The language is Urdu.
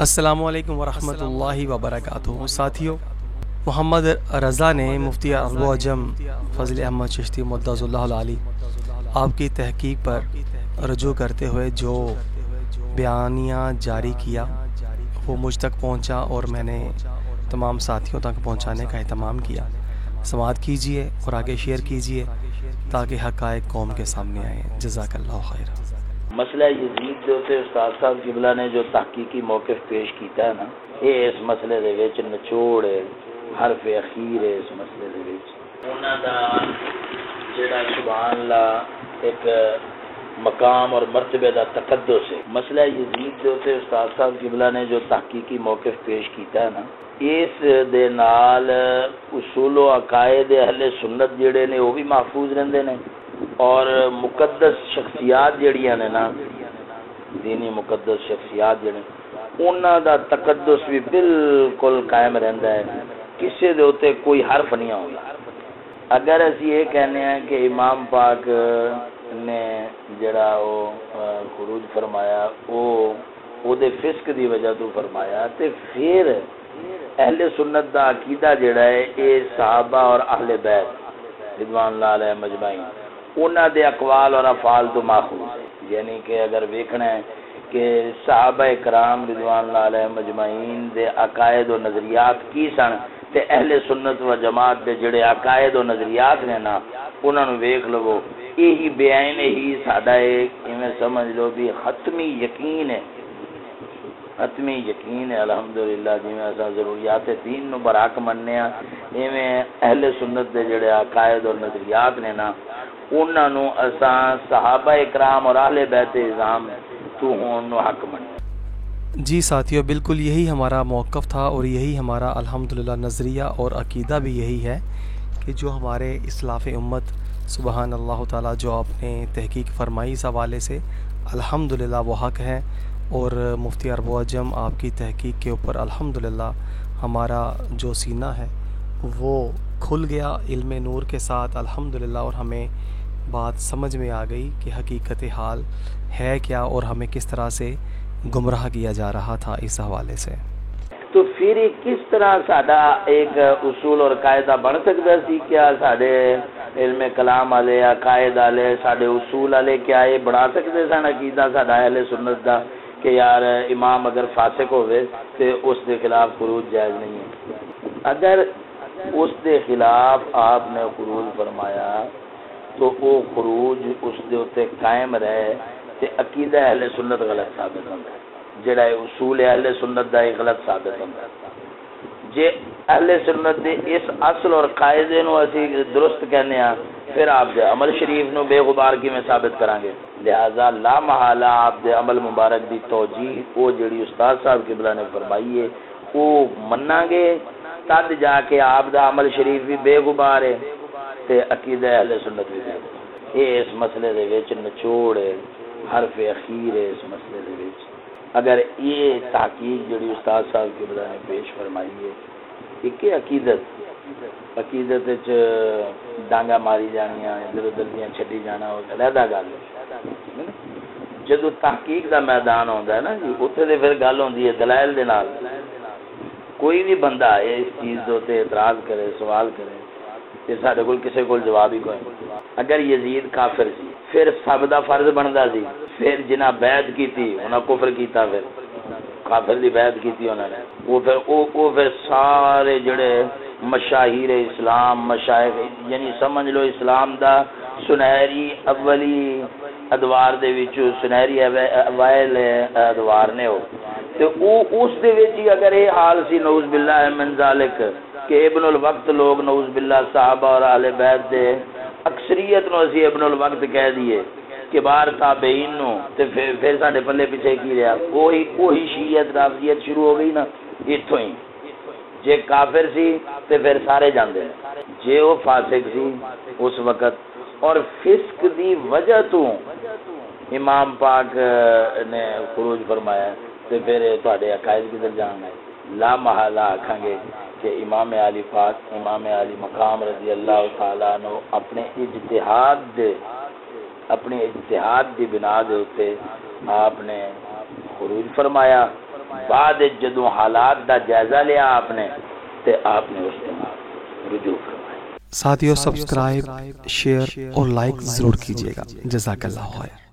السلام علیکم ورحمۃ اللہ وبرکاتہ۔ ساتھیوں، محمد رضا نے مفتی عرب و عجم فضل احمد چشتی مدظ اللہ العالی آپ کی تحقیق پر رجوع کرتے ہوئے جو بیانیہ جاری کیا وہ مجھ تک پہنچا اور میں نے تمام ساتھیوں تک پہنچانے کا اہتمام کیا۔ سماعت کیجئے اور آگے شیئر کیجئے تاکہ حقائق قوم کے سامنے آئیں۔ جزاک اللہ خیر۔ مسئلہ یزید دے تے استاد صاحب قبلہ نے جو تحقیقی موقف پیش کیتا ہے نا، یہ اس مسئلے دے وچ نچوڑ ہے، حرف اخیر ہے اس مسئلے دے وچ۔ انہاں دا جڑا سبحان اللہ ایک مقام اور مرتبے دا تقدس ہے۔ مسئلہ یزید دے تے استاد صاحب قبلہ نے جو تحقیقی موقف پیش کیتا ہے نا، اس دے نال اصول و عقائد اہل سنت جڑے نے وہ بھی محفوظ رہندے نے، اور مقدس شخصیات جڑیاں نے نا، دینی مقدس شخصیات جڑے انہاں دا تقدس بھی بالکل قائم رہندا ہے، کسی دے اوتے کوئی حرف نہیں ہوندا۔ اگر اسی یہ کہنے ہیں کہ امام پاک نے جڑا وہ خروج فرمایا وہ دے فسق دی وجہ تو فرمایا، تے پھر اہل سنت دا عقیدہ جڑا ہے اے صحابہ اور اہل بیت رضوان اللہ علیہ مجمعین انہاں دے اقوال اور افعال تو ماخوذ ہے۔ یعنی کہ اگر دیکھنا ہے کہ صحابہ کرام رضوان اللہ علیہ مجمعین دے عقائد و نظریات کی سن، تے اہل سنت و جماعت دے جڑے عقائد و نظریات نے نا انہاں نو ویکھ لو، یہی بیان ہی ساڈا ایک ایویں سمجھ لو بھی حتمی یقین ہے، حتمی یقین ہے الحمدللہ۔ جویں اساں ضروریات دین نو برحق مننے ہاں، ایویں اہل سنت دے جڑے عقائد اور نظریات نے نا انہاں نو اساں صحابہ اکرام اور اہل بیت اعظام تو ہون نو حق مننے۔ جی ساتھیو، بالکل یہی ہمارا موقف تھا اور یہی ہمارا الحمدللہ نظریہ اور عقیدہ بھی یہی ہے کہ جو ہمارے اسلاف امت سبحان اللہ تعالیٰ جو آپ نے تحقیق فرمائی اس حوالے سے الحمدللہ وہ حق ہے، اور مفتی عرب و عجم آپ کی تحقیق کے اوپر الحمدللہ ہمارا جو سینہ ہے وہ کھل گیا علم نور کے ساتھ الحمدللہ، اور ہمیں بات سمجھ میں آ گئی کہ حقیقت حال ہے کیا اور ہمیں کس طرح سے گمراہ کیا جا رہا تھا اس حوالے سے۔ تو پھر کس طرح ساڈا ایک اصول اور قاعدہ بن سکتا سی؟ کیا ساڈے علم کلام والے عقائد والے ساڈے اصول والے کیا یہ بنا سکتے سن عقیدہ ساڈا اہل سنت دا کہ یار امام اگر فاسق ہوئے تو اس دے خلاف خروج جائز نہیں ہے؟ اگر اس دے خلاف آپ نے خروج فرمایا تو وہ خروج اس دے اوتے قائم رہے تے عقیدہ اہل سنت غلط ثابت ہوتا ہے، جڑا اصول اہل سنت دا غلط ثابت ہوتا ہے۔ جے اہل سنت دے اس اصل اور قاعدے نو اسی درست کہنے ہاں، پھر آپ دے عمل شریف نو بے غبار کیویں ثابت کریں گے؟ لہذا لا محالہ آپ دے عمل مبارک دی توجیہ وہ جڑی استاد صاحب قبلہ نے فرمائی ہے وہ مناں گے، تد جا کے آپ دا عمل شریف بھی بے غبار ہے تے عقیدہ اہل سنت بھی بے غبار۔ یہ اس مسئلے دے وچ نچوڑ ہے، حرف اخیر ہے اس مسئلے دے وچ۔ اگر یہ تحقیق جڑی استاد صاحب قبلہ نے پیش فرمائی ہے ایک عقیدت وچ ڈانگا ماری جانیاں ادھر ادھر دیاں چھڈی جانا وہ علیحدہ گل ہے۔ جدو تحقیق دا میدان ہوندا ہے نا جی، اوتھے تے پھر گل ہوندی ہے دلائل دے نال۔ کوئی بھی بندہ اس چیز دے تے اعتراض کرے، سوال کرے کہ ساڈے کول کسے کول جواب ہی کوئی نہیں۔ اگر یزید کافر سی پھر سب دا فرض بندا سی، پھر جنہاں بیعت کیتی انہاں کفر کیتا، پھر کافر دی بیعت کیتی انہاں نے، وہ پھر سارے جڑے مشاہیر اسلام مشائخ یعنی سمجھ لو اسلام دا سنہری اولی ادوار دے وچ سنہری اوائل ادوار نے ہو تے اس دے وچ اگر یہ حال سی نعوذ باللہ من ذالک کہ ابن الوقت لوگ نعوذ باللہ صحابہ اور اہل بیت دے اکثریت نو اسی ابن الوقت کہہ دیے کہ بار تابعین نو تے پھر ساڈے پلے پیچھے کی رہا؟ وہی شیعت رافضیت شروع ہو گئی نا ایتھوں ہی۔ جے کافر سی تے پھر سارے جاندے، جے وہ فاسق سی اس وقت اور فسق دی وجہ تو امام پاک نے خروج فرمایا تے پھر تواڈے عقائد کدھر جان گے؟ لا محالہ آکھاں گے کہ امام علی پاک امام علی مقام رضی اللہ تعالیٰ عنہ اپنے اجتہاد دی بنا دے اوتے آپ نے خروج فرمایا بعد جدوں حالات دا جائزہ لیا آپ نے تے آپ نے اس تے رجوع فرمایا۔ ساتھیو سبسکرائب، شیئر اور لائک ضرور کیجیے گا۔ جزاک اللہ خیر۔